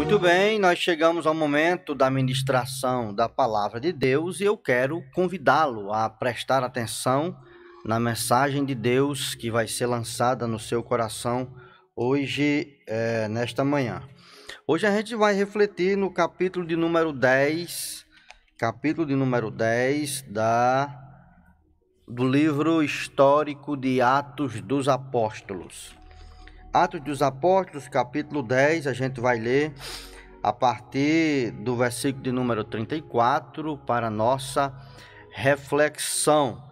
Muito bem, nós chegamos ao momento da ministração da Palavra de Deus e eu quero convidá-lo a prestar atenção na mensagem de Deus que vai ser lançada no seu coração hoje, nesta manhã. Hoje a gente vai refletir no capítulo de número 10, do livro histórico de Atos dos Apóstolos. Atos dos Apóstolos, capítulo 10, a gente vai ler a partir do versículo de número 34 para nossa reflexão.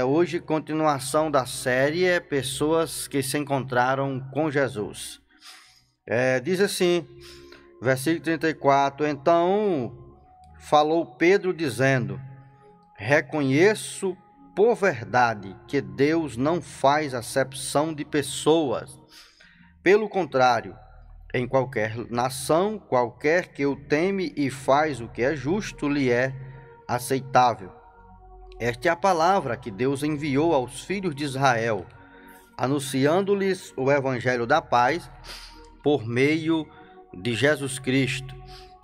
Hoje, continuação da série Pessoas que se encontraram com Jesus. Diz assim, versículo 34, então falou Pedro dizendo, reconheço por verdade que Deus não faz acepção de pessoas. Pelo contrário, em qualquer nação, qualquer que o teme e faz o que é justo, lhe é aceitável. Esta é a palavra que Deus enviou aos filhos de Israel, anunciando-lhes o evangelho da paz por meio de Jesus Cristo.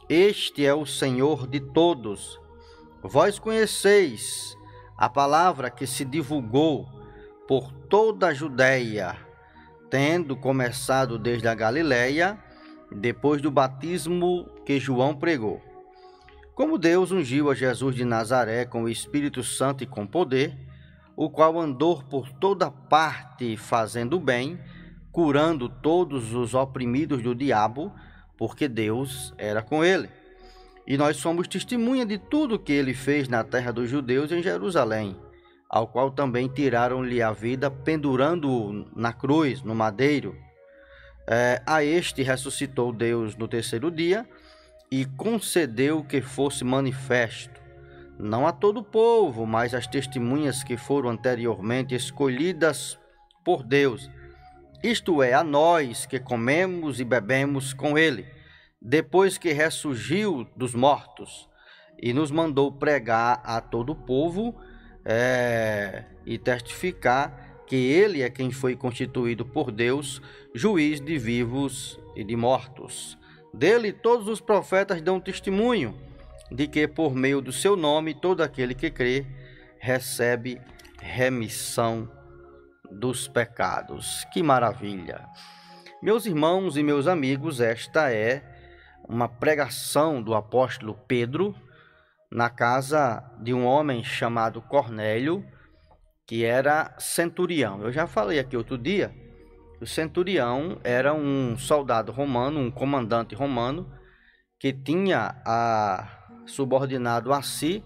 Este é o Senhor de todos. Vós conheceis a palavra que se divulgou por toda a Judeia, tendo começado desde a Galileia, depois do batismo que João pregou. Como Deus ungiu a Jesus de Nazaré com o Espírito Santo e com poder, o qual andou por toda parte fazendo bem, curando todos os oprimidos do diabo, porque Deus era com ele. E nós somos testemunha de tudo que ele fez na terra dos judeus em Jerusalém, ao qual também tiraram-lhe a vida, pendurando-o na cruz, no madeiro. A este ressuscitou Deus no terceiro dia e concedeu que fosse manifesto, não a todo o povo, mas às testemunhas que foram anteriormente escolhidas por Deus, isto é, a nós que comemos e bebemos com ele, depois que ressurgiu dos mortos, e nos mandou pregar a todo o povo, e testificar que ele é quem foi constituído por Deus, juiz de vivos e de mortos. Dele todos os profetas dão testemunho de que por meio do seu nome todo aquele que crê recebe remissão dos pecados. Que maravilha! Meus irmãos e meus amigos, esta é uma pregação do apóstolo Pedro na casa de um homem chamado Cornélio, que era centurião. Eu já falei aqui outro dia, o centurião era um soldado romano, um comandante romano, que tinha subordinado a si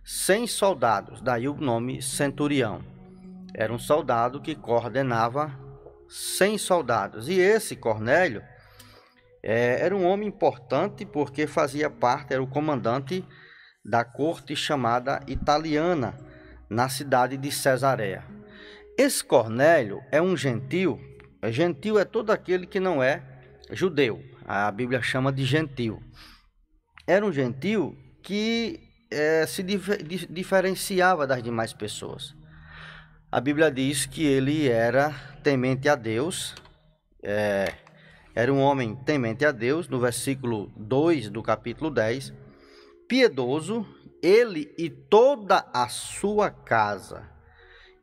100 soldados, daí o nome centurião. Era um soldado que coordenava 100 soldados. E esse Cornélio era um homem importante porque fazia parte, era o comandante da corte chamada italiana, na cidade de Cesareia. Esse Cornélio é um gentil. Gentil é todo aquele que não é judeu. A Bíblia chama de gentil. Era um gentil que se diferenciava das demais pessoas. A Bíblia diz que ele era temente a Deus, era um homem temente a Deus, no versículo 2 do capítulo 10, piedoso, ele e toda a sua casa,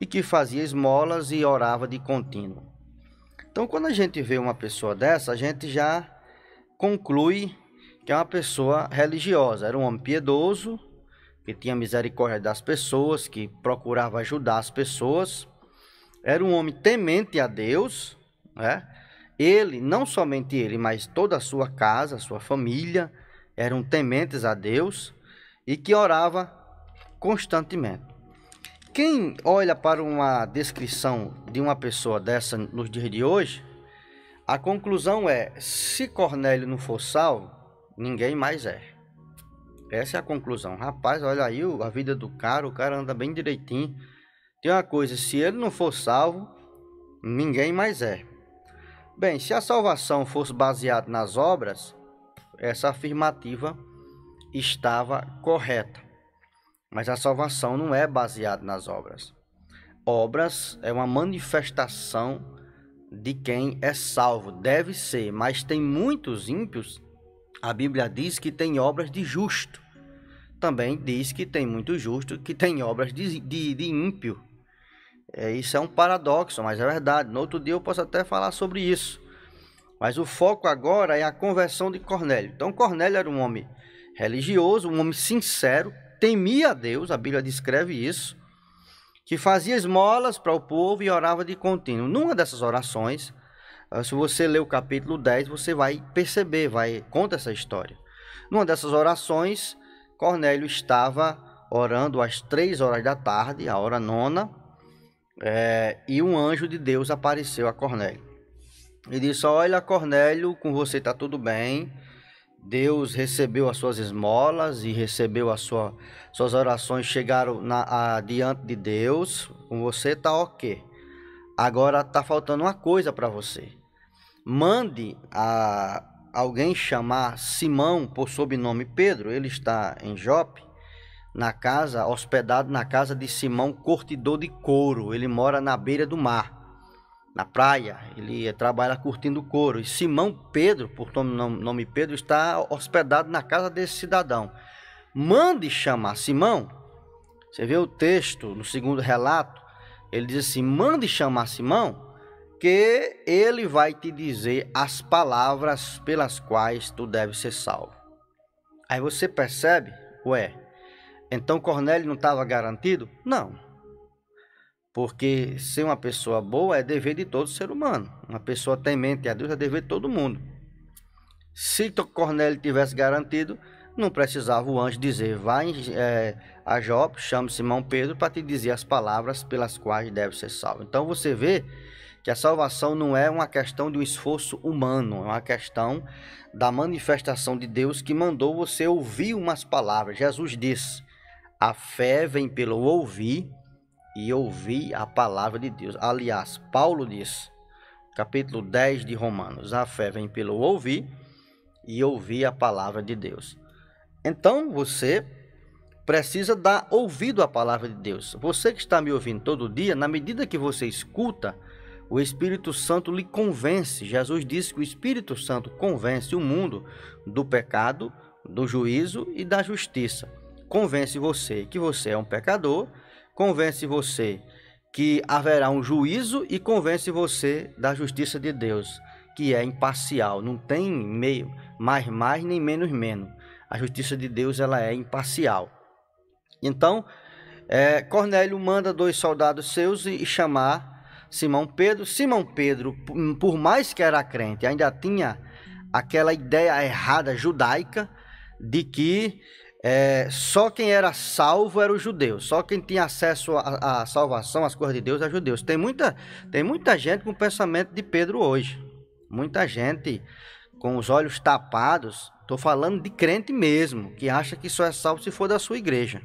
e que fazia esmolas e orava de contínuo. Então, quando a gente vê uma pessoa dessa, a gente já conclui que é uma pessoa religiosa. Era um homem piedoso, que tinha misericórdia das pessoas, que procurava ajudar as pessoas. Era um homem temente a Deus, né? Ele, não somente ele, mas toda a sua casa, a sua família, eram tementes a Deus e que orava constantemente. Quem olha para uma descrição de uma pessoa dessa nos dias de hoje, a conclusão é, se Cornélio não for salvo, ninguém mais é. Essa é a conclusão. Rapaz, olha aí a vida do cara, o cara anda bem direitinho. Tem uma coisa, se ele não for salvo, ninguém mais é. Bem, se a salvação fosse baseada nas obras, essa afirmativa estava correta. Mas a salvação não é baseada nas obras. Obras é uma manifestação de quem é salvo. Deve ser, mas tem muitos ímpios. A Bíblia diz que tem obras de justo. Também diz que tem muito justo que tem obras de ímpio. Isso é um paradoxo, mas é verdade. No outro dia eu posso até falar sobre isso. Mas o foco agora é a conversão de Cornélio. Então Cornélio era um homem religioso, um homem sincero, temia a Deus, a Bíblia descreve isso, que fazia esmolas para o povo e orava de contínuo. Numa dessas orações, se você ler o capítulo 10, você vai perceber, conta essa história. Numa dessas orações, Cornélio estava orando às 3 horas da tarde, a hora nona, e um anjo de Deus apareceu a Cornélio. E disse: olha, Cornélio, com você está tudo bem. Deus recebeu as suas esmolas e recebeu suas orações, chegaram diante de Deus. Com você está ok. Agora está faltando uma coisa para você. Mande alguém chamar Simão, por sobrenome Pedro. Ele está em Jope, hospedado na casa de Simão, curtidor de couro. Ele mora na beira do mar, na praia. Ele trabalha curtindo couro. E Simão Pedro, por nome Pedro, está hospedado na casa desse cidadão. Mande chamar Simão. Você vê o texto no segundo relato, ele diz assim: mande chamar Simão, que ele vai te dizer as palavras pelas quais tu deves ser salvo. Aí você percebe, então Cornélio não estava garantido? Não. Porque ser uma pessoa boa é dever de todo ser humano. Uma pessoa temente a Deus é dever de todo mundo. Se Cornélio tivesse garantido, não precisava o anjo dizer: vai a Jope, chame Simão Pedro para te dizer as palavras pelas quais deve ser salvo. Então você vê que a salvação não é uma questão de um esforço humano, é uma questão da manifestação de Deus, que mandou você ouvir umas palavras. Jesus disse: a fé vem pelo ouvir, e ouvir a palavra de Deus. Aliás, Paulo diz, capítulo 10 de Romanos: a fé vem pelo ouvir e ouvir a palavra de Deus. Então você precisa dar ouvido à palavra de Deus. Você que está me ouvindo todo dia, na medida que você escuta, o Espírito Santo lhe convence. Jesus disse que o Espírito Santo convence o mundo do pecado, do juízo e da justiça. Convence você que você é um pecador, convence você que haverá um juízo e convence você da justiça de Deus, que é imparcial, não tem meio, mais nem menos. A justiça de Deus, ela é imparcial. Então, Cornélio manda 2 soldados seus e chamar Simão Pedro. Simão Pedro, por mais que era crente, ainda tinha aquela ideia errada judaica de que só quem era salvo era os judeus, só quem tinha acesso à salvação, às coisas de Deus, é judeus. Tem muita gente com o pensamento de Pedro hoje, muita gente com os olhos tapados. Estou falando de crente mesmo, que acha que só é salvo se for da sua igreja,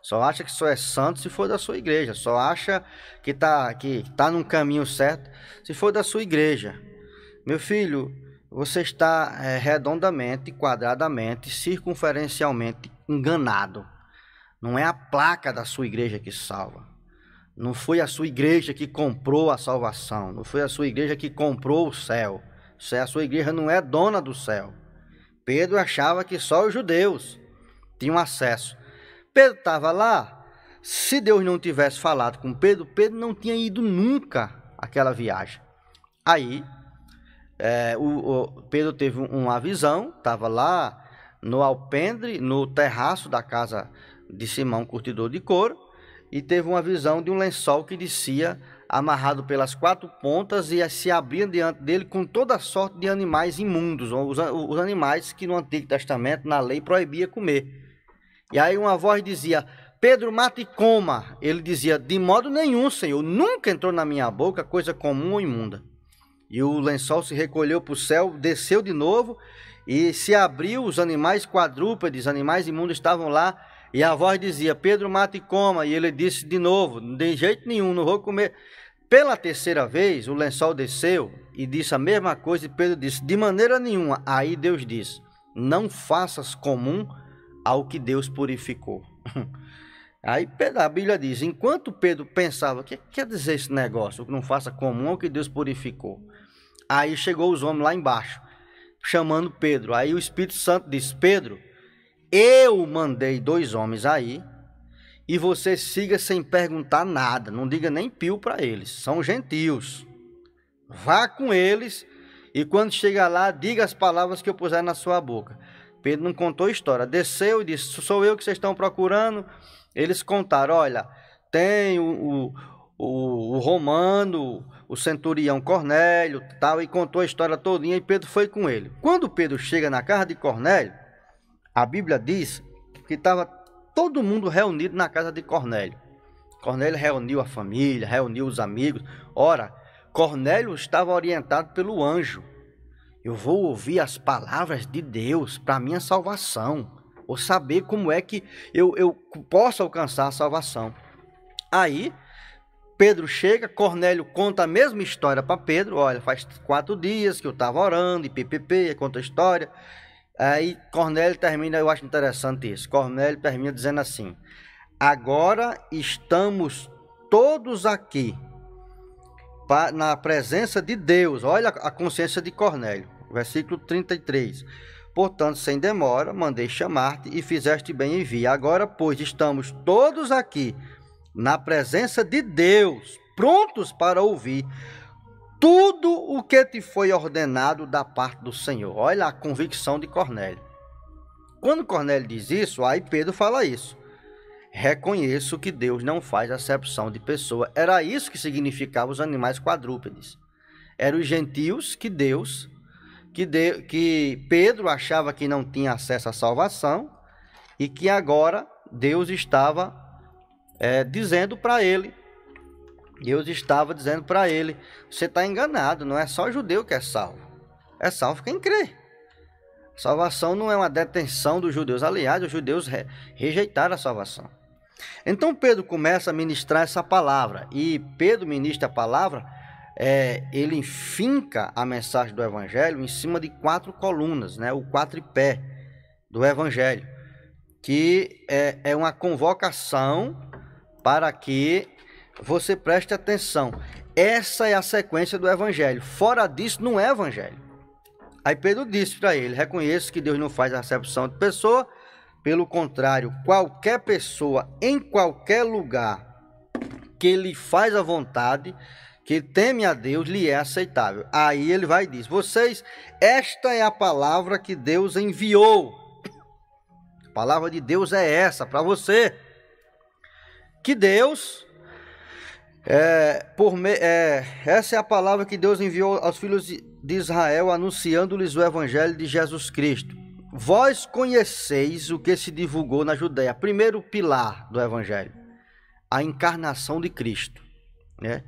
só acha que só é santo se for da sua igreja, só acha que tá num caminho certo se for da sua igreja. Meu filho, você está redondamente, quadradamente, circunferencialmente enganado. Não é a placa da sua igreja que salva. Não foi a sua igreja que comprou a salvação. Não foi a sua igreja que comprou o céu. A sua igreja não é dona do céu. Pedro achava que só os judeus tinham acesso. Pedro estava lá. Se Deus não tivesse falado com Pedro, Pedro não tinha ido nunca àquela viagem. Aí Pedro teve uma visão, estava lá no alpendre, no terraço da casa de Simão, curtidor de couro, e teve uma visão de um lençol que descia, amarrado pelas 4 pontas, e se abria diante dele com toda sorte de animais imundos, os animais que no Antigo Testamento, na lei, proibia comer. E aí uma voz dizia: Pedro, mata e coma. Ele dizia: de modo nenhum, Senhor, nunca entrou na minha boca coisa comum ou imunda. E o lençol se recolheu para o céu, desceu de novo e se abriu. Os animais quadrúpedes, animais imundos estavam lá. E a voz dizia: Pedro, mata e coma. E ele disse de novo: de jeito nenhum, não vou comer. Pela 3ª vez, o lençol desceu e disse a mesma coisa. E Pedro disse: de maneira nenhuma. Aí Deus disse: não faças comum ao que Deus purificou. Aí a Bíblia diz, enquanto Pedro pensava, o que quer dizer esse negócio? O que não faça comum, o que Deus purificou. Aí chegou os homens lá embaixo, chamando Pedro. Aí o Espírito Santo disse, Pedro, eu mandei 2 homens aí, e você siga sem perguntar nada, não diga nem pio para eles, são gentios. Vá com eles, e quando chegar lá, diga as palavras que eu puser na sua boca. Pedro não contou história, desceu e disse, sou eu que vocês estão procurando. Eles contaram, olha, tem o romano, o centurião Cornélio, tal, e contou a história todinha, e Pedro foi com ele. Quando Pedro chega na casa de Cornélio, a Bíblia diz que estava todo mundo reunido na casa de Cornélio. Cornélio reuniu a família, reuniu os amigos. Ora, Cornélio estava orientado pelo anjo. Eu vou ouvir as palavras de Deus para minha salvação, ou saber como é que eu posso alcançar a salvação. Aí, Pedro chega, Cornélio conta a mesma história para Pedro. Olha, faz 4 dias que eu estava orando, e ppp, conta a história. Aí Cornélio termina, eu acho interessante isso. Cornélio termina dizendo assim, agora estamos todos aqui, na presença de Deus. Olha a consciência de Cornélio, versículo 33. Portanto, sem demora, mandei chamar-te e fizeste bem em vir. Agora, pois, estamos todos aqui na presença de Deus, prontos para ouvir tudo o que te foi ordenado da parte do Senhor. Olha a convicção de Cornélio. Quando Cornélio diz isso, aí Pedro fala isso. Reconheço que Deus não faz acepção de pessoa. Era isso que significava os animais quadrúpedes. Eram os gentios que que Pedro achava que não tinha acesso à salvação e que agora Deus estava dizendo para ele. Deus estava dizendo para ele, você está enganado, não é só judeu que é salvo. É salvo quem crê. Salvação não é uma detenção dos judeus. Aliás, os judeus rejeitaram a salvação. Então Pedro começa a ministrar essa palavra. E Pedro ministra a palavra, ele enfinca a mensagem do evangelho em cima de 4 colunas, né? O quadripé do evangelho. Que é uma convocação para que você preste atenção. Essa é a sequência do evangelho. Fora disso, não é evangelho. Aí Pedro disse para ele, reconheço que Deus não faz acepção de pessoa. Pelo contrário, qualquer pessoa, em qualquer lugar, que lhe faz a vontade, que teme a Deus, lhe é aceitável. Aí ele vai e diz, vocês, esta é a palavra que Deus enviou. A palavra de Deus é essa, para você. Que Deus... essa é a palavra que Deus enviou aos filhos de Israel, anunciando-lhes o evangelho de Jesus Cristo. Vós conheceis o que se divulgou na Judéia. Primeiro pilar do evangelho, a encarnação de Cristo, né?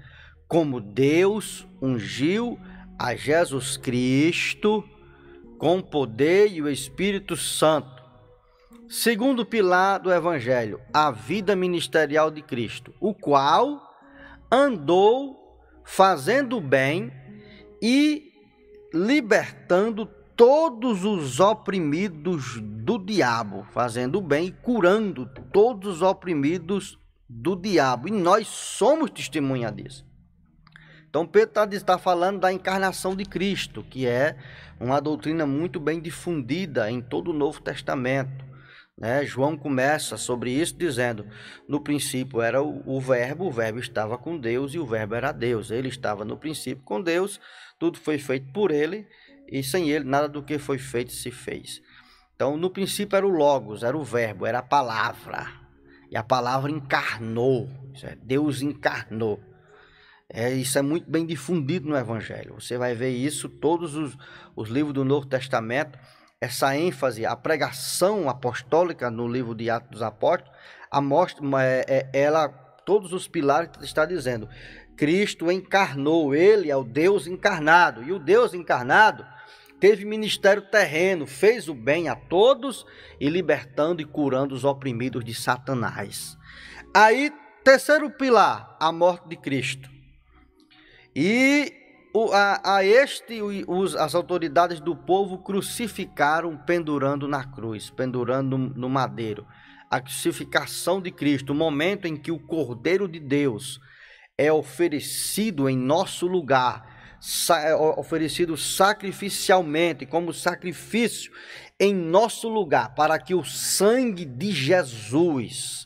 Como Deus ungiu a Jesus Cristo com poder e o Espírito Santo. Segundo pilar do evangelho, a vida ministerial de Cristo, o qual andou fazendo bem e libertando todos os oprimidos do diabo, fazendo bem e curando todos os oprimidos do diabo. E nós somos testemunha disso. Então Pedro está falando da encarnação de Cristo, que é uma doutrina muito bem difundida em todo o Novo Testamento. João começa sobre isso dizendo, no princípio era o verbo estava com Deus e o verbo era Deus. Ele estava no princípio com Deus, tudo foi feito por ele e sem ele nada do que foi feito se fez. Então no princípio era o Logos, era o verbo, era a palavra. E a palavra encarnou, Deus encarnou. Isso é muito bem difundido no Evangelho. Você vai ver isso, todos os livros do Novo Testamento, essa ênfase, a pregação apostólica no livro de Atos dos Apóstolos, todos os pilares está dizendo, Cristo encarnou, ele é o Deus encarnado, e o Deus encarnado teve ministério terreno, fez o bem a todos e libertando e curando os oprimidos de Satanás. Aí, terceiro pilar, a morte de Cristo. E as autoridades do povo crucificaram pendurando na cruz, pendurando no madeiro. a crucificação de Cristo, o momento em que o Cordeiro de Deus é oferecido em nosso lugar, oferecido sacrificialmente, como sacrifício em nosso lugar, para que o sangue de Jesus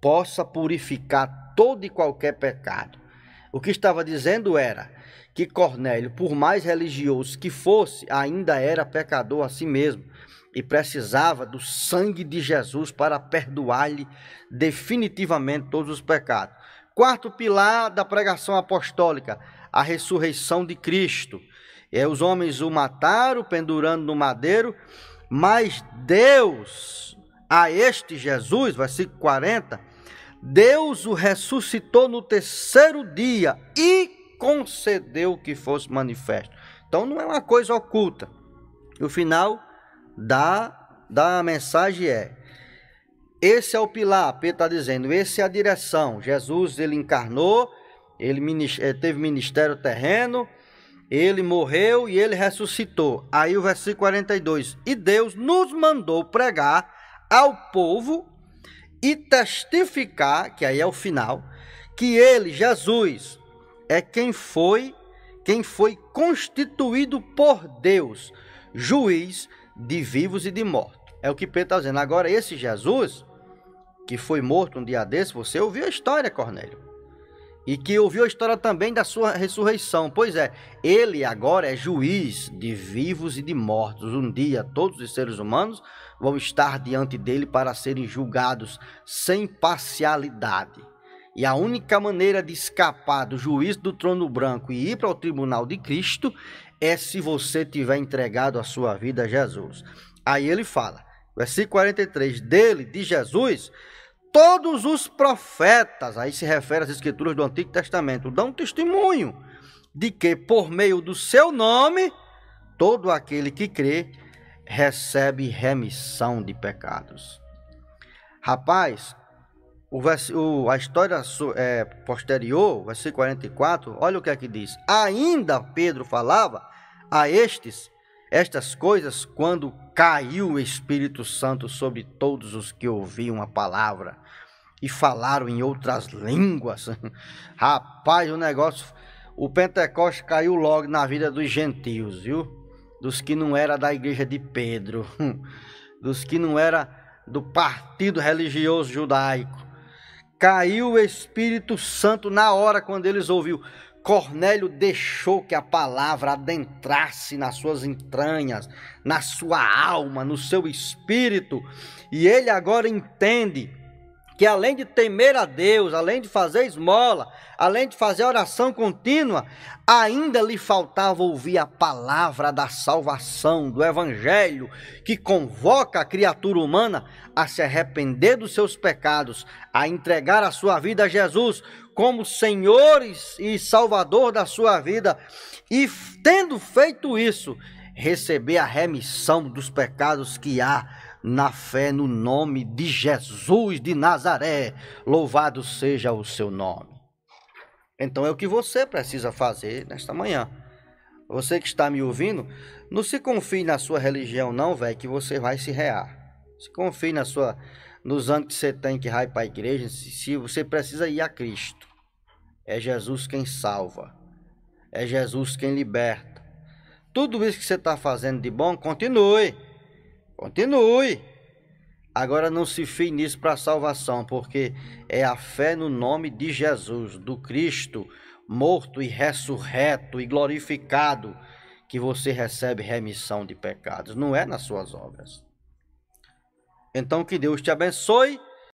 possa purificar todo e qualquer pecado. O que estava dizendo era que Cornélio, por mais religioso que fosse, ainda era pecador a si mesmo e precisava do sangue de Jesus para perdoar-lhe definitivamente todos os pecados. Quarto pilar da pregação apostólica, a ressurreição de Cristo. Os homens o mataram, pendurando no madeiro, mas Deus, a este Jesus, versículo 40, Deus o ressuscitou no terceiro dia e concedeu que fosse manifesto. Então não é uma coisa oculta. E o final da mensagem esse é o pilar, Pedro está dizendo, essa é a direção. Jesus, ele encarnou, ele teve ministério terreno, ele morreu e ele ressuscitou. Aí o versículo 42, e Deus nos mandou pregar ao povo e testificar, que aí é o final, que ele, Jesus, é quem foi constituído por Deus, juiz de vivos e de mortos. É o que Pedro está dizendo. Agora, esse Jesus, que foi morto um dia desse, você ouviu a história, Cornélio, e que ouviu a história também da sua ressurreição. Pois é, ele agora é juiz de vivos e de mortos. Um dia, todos os seres humanos vão estar diante dele para serem julgados sem parcialidade. E a única maneira de escapar do juízo do trono branco e ir para o tribunal de Cristo é se você tiver entregado a sua vida a Jesus. Aí ele fala, versículo 43, dele, de Jesus, todos os profetas, aí se refere às escrituras do Antigo Testamento, dão testemunho de que por meio do seu nome, todo aquele que crê recebe remissão de pecados. Rapaz, a história posterior, versículo 44, olha o que é que diz. Ainda Pedro falava a estas coisas quando caiu o Espírito Santo sobre todos os que ouviam a palavra e falaram em outras línguas. Rapaz, o Pentecoste caiu logo na vida dos gentios, viu? Dos que não era da igreja de Pedro, dos que não era do partido religioso judaico. Caiu o Espírito Santo na hora quando eles ouviram. Cornélio deixou que a palavra adentrasse nas suas entranhas, na sua alma, no seu espírito. E ele agora entende que além de temer a Deus, além de fazer esmola, além de fazer oração contínua, ainda lhe faltava ouvir a palavra da salvação, do evangelho, que convoca a criatura humana a se arrepender dos seus pecados, a entregar a sua vida a Jesus como Senhor e Salvador da sua vida, e tendo feito isso, receber a remissão dos pecados que há na fé no nome de Jesus de Nazaré. Louvado seja o seu nome. Então é o que você precisa fazer nesta manhã. Você que está me ouvindo, não se confie na sua religião não, velho, que você vai se rear. Se confie nos anos que você tem que ir para a igreja, se você precisa ir a Cristo. É Jesus quem salva. É Jesus quem liberta. Tudo isso que você está fazendo de bom, continue. Continue. Agora não se fie nisso para a salvação, porque é a fé no nome de Jesus, do Cristo, morto e ressurreto e glorificado, que você recebe remissão de pecados. Não é nas suas obras. Então que Deus te abençoe